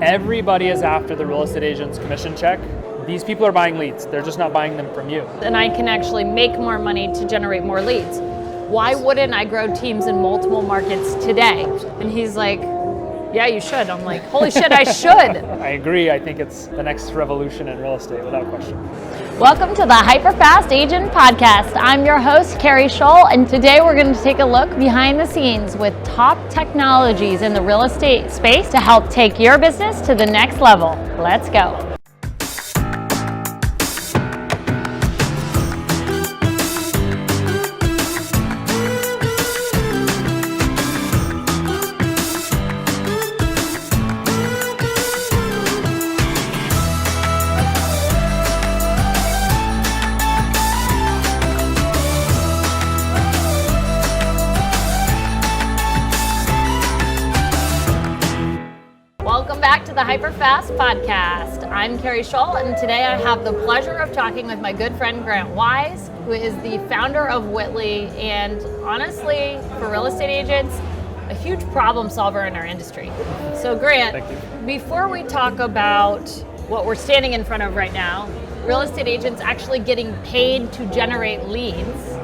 Everybody is after the real estate agent's commission check. These people are buying leads. They're just not buying them from you. And I can actually make more money to generate more leads. Why wouldn't I grow teams in multiple markets today? And he's like, yeah, you should. I'm like, holy shit, I should. I agree. I think it's the next revolution in real estate, without question. Welcome to the HyperFast Agent Podcast. I'm your host, Keri Shull, and today we're going to take a look behind the scenes with top technologies in the real estate space to help take your business to the next level. Let's go. Welcome back to the HyperFast Podcast. I'm Keri Shull, and today I have the pleasure of talking with my good friend Grant Wise, who is the founder of Witly, and honestly, for real estate agents, a huge problem solver in our industry. So Grant, before we talk about what we're standing in front of right now, real estate agents actually getting paid to generate leads,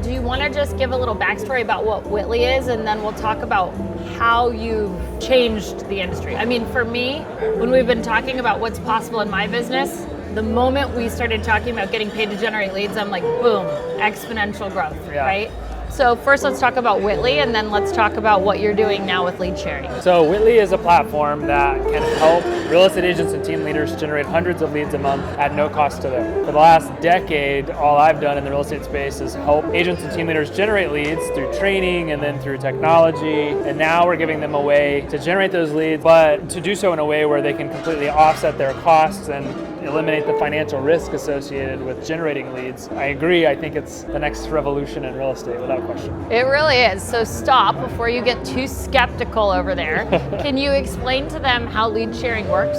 do you want to just give a little backstory about what Witly is, and then we'll talk about how you've changed the industry? I mean, for me, when we've been talking about what's possible in my business, the moment we started talking about getting paid to generate leads, I'm like, boom, exponential growth, right? So first let's talk about Witly, and then let's talk about what you're doing now with lead sharing. So Witly is a platform that can help real estate agents and team leaders generate hundreds of leads a month at no cost to them. For the last decade, all I've done in the real estate space is help agents and team leaders generate leads through training and then through technology. And now we're giving them a way to generate those leads, but to do so in a way where they can completely offset their costs and eliminate the financial risk associated with generating leads. I agree. I think it's the next revolution in real estate, without question. It really is. So stop before you get too skeptical over there. Can you explain to them how lead sharing works?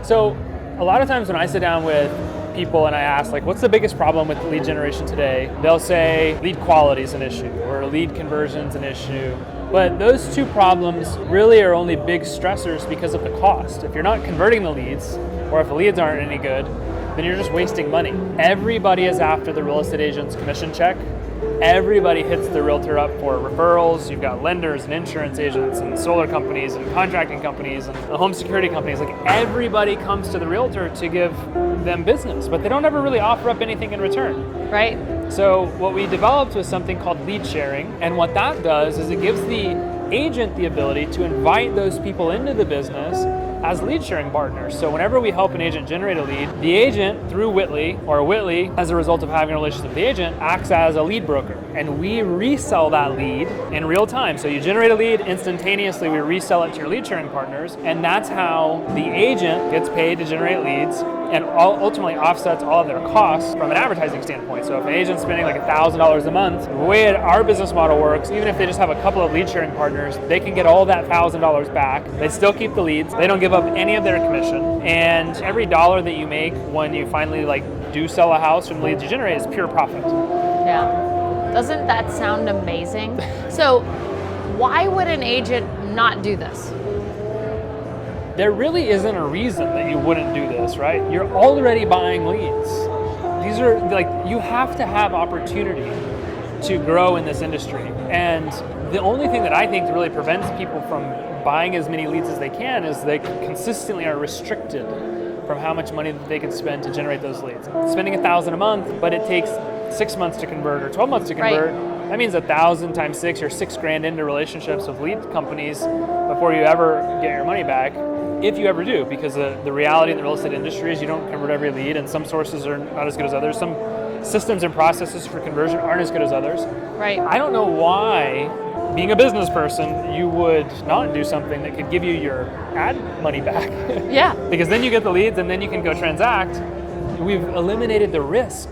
So a lot of times when I sit down with people and I ask, like, what's the biggest problem with lead generation today? They'll say lead quality is an issue or lead conversion is an issue. But those two problems really are only big stressors because of the cost. If you're not converting the leads, or if the leads aren't any good, then you're just wasting money. Everybody is after the real estate agent's commission check. Everybody hits the realtor up for referrals. You've got lenders and insurance agents and solar companies and contracting companies and home security companies. Like, everybody comes to the realtor to give them business, but they don't ever really offer up anything in return. Right. So what we developed was something called lead sharing, and what that does is it gives the agent the ability to invite those people into the business as lead sharing partners. So whenever we help an agent generate a lead, the agent, through Witly, or Witly, as a result of having a relationship with the agent, acts as a lead broker, and we resell that lead in real time. So you generate a lead, instantaneously we resell it to your lead sharing partners, and that's how the agent gets paid to generate leads and ultimately offsets all of their costs from an advertising standpoint. So if an agent's spending like $1,000 a month, the way our business model works, even if they just have a couple of lead sharing partners, they can get all that $1,000 back. They still keep the leads. They don't give up any of their commission. And every dollar that you make when you finally do sell a house from the leads you generate is pure profit. Yeah. Doesn't that sound amazing? So why would an agent not do this? There really isn't a reason that you wouldn't do this, right? You're already buying leads. These are you have to have opportunity to grow in this industry. And the only thing that I think really prevents people from buying as many leads as they can is they consistently are restricted from how much money that they can spend to generate those leads. Spending $1,000 a month, but it takes 6 months to convert or 12 months to convert. Right. That means 1,000 times 6, you're $6,000 into relationships with lead companies before you ever get your money back. If you ever do, because the reality in the real estate industry is you don't convert every lead, and some sources are not as good as others. Some systems and processes for conversion aren't as good as others. Right. I don't know why, being a business person, you would not do something that could give you your ad money back. Yeah. Because then you get the leads and then you can go transact. We've eliminated the risk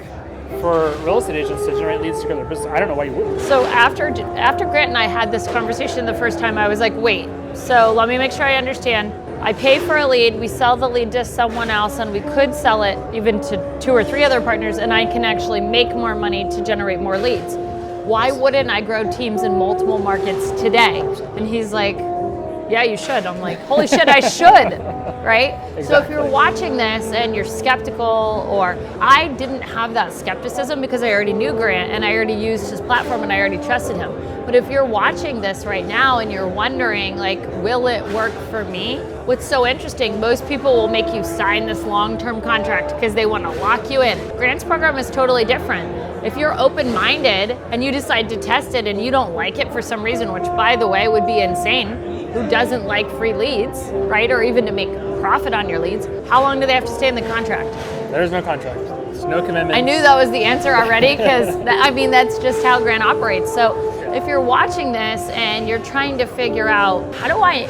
for real estate agents to generate leads to grow their business. I don't know why you wouldn't. So after Grant and I had this conversation the first time, I was like, wait, so let me make sure I understand. I pay for a lead, we sell the lead to someone else, and we could sell it even to 2 or 3 other partners, and I can actually make more money to generate more leads. Why wouldn't I grow teams in multiple markets today? And he's like, yeah, you should. I'm like, holy shit, I should, right? Exactly. So if you're watching this and you're skeptical, or I didn't have that skepticism because I already knew Grant and I already used his platform and I already trusted him. But if you're watching this right now and you're wondering, like, will it work for me? What's so interesting, most people will make you sign this long-term contract because they want to lock you in. Grant's program is totally different. If you're open-minded and you decide to test it and you don't like it for some reason, which by the way would be insane, who doesn't like free leads, right? Or even to make profit on your leads, how long do they have to stay in the contract? There's no contract. There's no commitment. I knew that was the answer already because that's just how Grant operates. So if you're watching this and you're trying to figure out how do I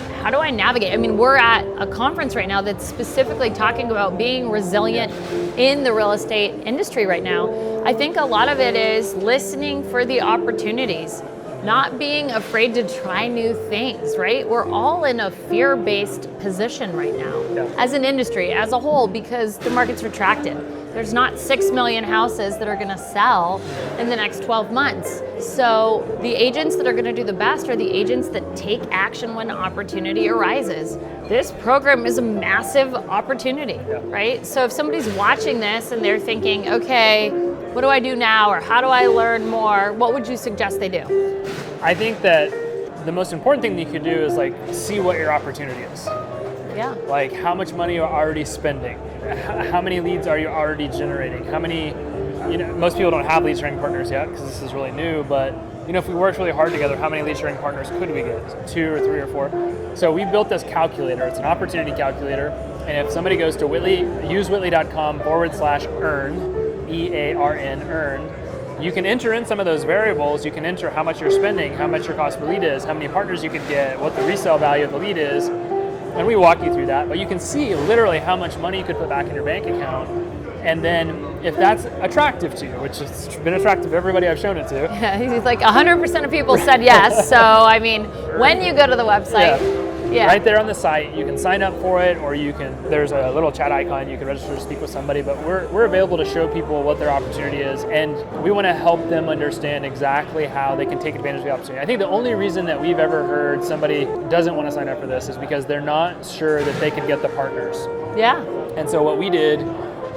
navigate? I mean, we're at a conference right now that's specifically talking about being resilient in the real estate industry right now. I think a lot of it is listening for the opportunities, not being afraid to try new things, right? We're all in a fear-based position right now as an industry, as a whole, because the market's retracted. There's not 6 million houses that are gonna sell in the next 12 months. So the agents that are gonna do the best are the agents that take action when opportunity arises. This program is a massive opportunity, right? So if somebody's watching this and they're thinking, okay, what do I do now? Or how do I learn more? What would you suggest they do? I think that the most important thing that you can do is like see what your opportunity is. Yeah. Like how much money you're already spending, how many leads are you already generating, how many, most people don't have lead sharing partners yet because this is really new, but if we worked really hard together, how many lead sharing partners could we get? 2 or 3 or 4. So we built this calculator. It's an opportunity calculator. And if somebody goes to Witly, use witly.com/earn, E-A-R-N, earn, you can enter in some of those variables. You can enter how much you're spending, how much your cost per lead is, how many partners you could get, what the resale value of the lead is. And we walk you through that, but you can see literally how much money you could put back in your bank account. And then if that's attractive to you, which has been attractive to everybody I've shown it to. Yeah, he's like 100% of people said yes. So, I mean, when you go to the website, right there on the site, you can sign up for it, or there's a little chat icon, you can register to speak with somebody, but we're available to show people what their opportunity is, and we want to help them understand exactly how they can take advantage of the opportunity. I think the only reason that we've ever heard somebody doesn't want to sign up for this is because they're not sure that they can get the partners. Yeah. And so what we did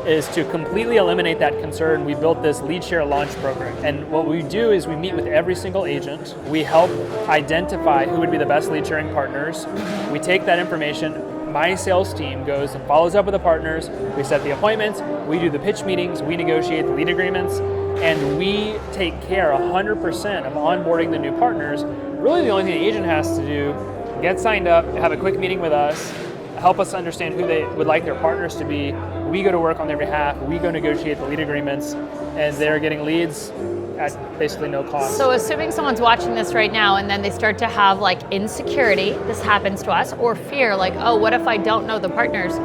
is to completely eliminate that concern. We built this lead share launch program. And what we do is we meet with every single agent. We help identify who would be the best lead sharing partners. We take that information. My sales team goes and follows up with the partners. We set the appointments. We do the pitch meetings. We negotiate the lead agreements. And we take care 100% of onboarding the new partners. Really the only thing the agent has to do, get signed up, have a quick meeting with us, help us understand who they would like their partners to be. We go to work on their behalf, we go negotiate the lead agreements, and they're getting leads at basically no cost. So assuming someone's watching this right now and then they start to have like insecurity, this happens to us, or fear, like, oh, what if I don't know the partners?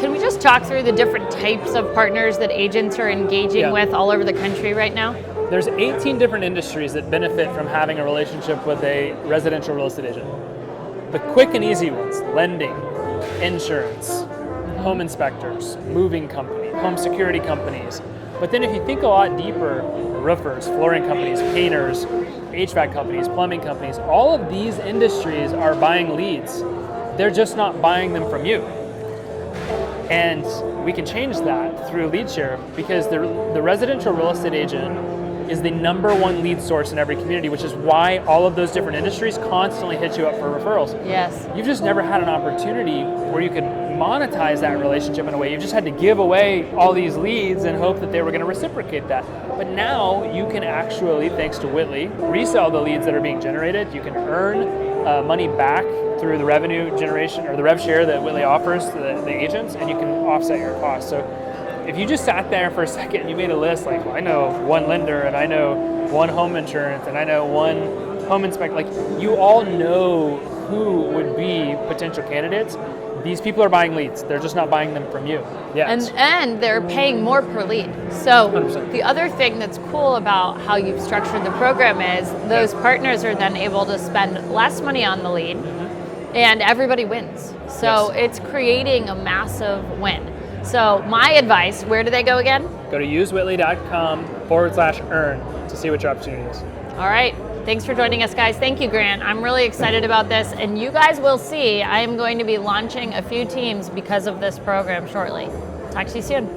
Can we just talk through the different types of partners that agents are engaging with all over the country right now? There's 18 different industries that benefit from having a relationship with a residential real estate agent. The quick and easy ones, lending, insurance, home inspectors, moving company, home security companies. But then if you think a lot deeper, roofers, flooring companies, painters, HVAC companies, plumbing companies, all of these industries are buying leads. They're just not buying them from you. And we can change that through lead share because the residential real estate agent is the #1 lead source in every community, which is why all of those different industries constantly hit you up for referrals. Yes. You've just never had an opportunity where you could monetize that relationship in a way. You've just had to give away all these leads and hope that they were going to reciprocate that. But now you can actually, thanks to Witly, resell the leads that are being generated. You can earn money back through the revenue generation or the rev share that Witly offers to the agents, and you can offset your costs. So if you just sat there for a second and you made a list, like, well, I know one lender and I know one home insurance and I know one home inspector, like you all know who would be potential candidates. These people are buying leads. They're just not buying them from you. Yes. And they're paying more per lead. So 100%. The other thing that's cool about how you've structured the program is those partners are then able to spend less money on the lead and everybody wins. So it's creating a massive win. So my advice, where do they go again? Go to usewitly.com/earn to see what your opportunity is. All right. Thanks for joining us, guys. Thank you, Grant. I'm really excited about this, and you guys will see I am going to be launching a few teams because of this program shortly. Talk to you soon.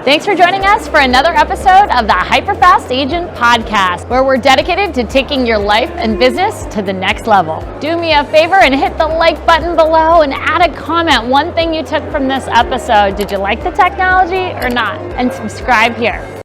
Thanks for joining us for another episode of the HyperFast Agent Podcast, where we're dedicated to taking your life and business to the next level. Do me a favor and hit the like button below and add a comment. One thing you took from this episode. Did you like the technology or not? And subscribe here.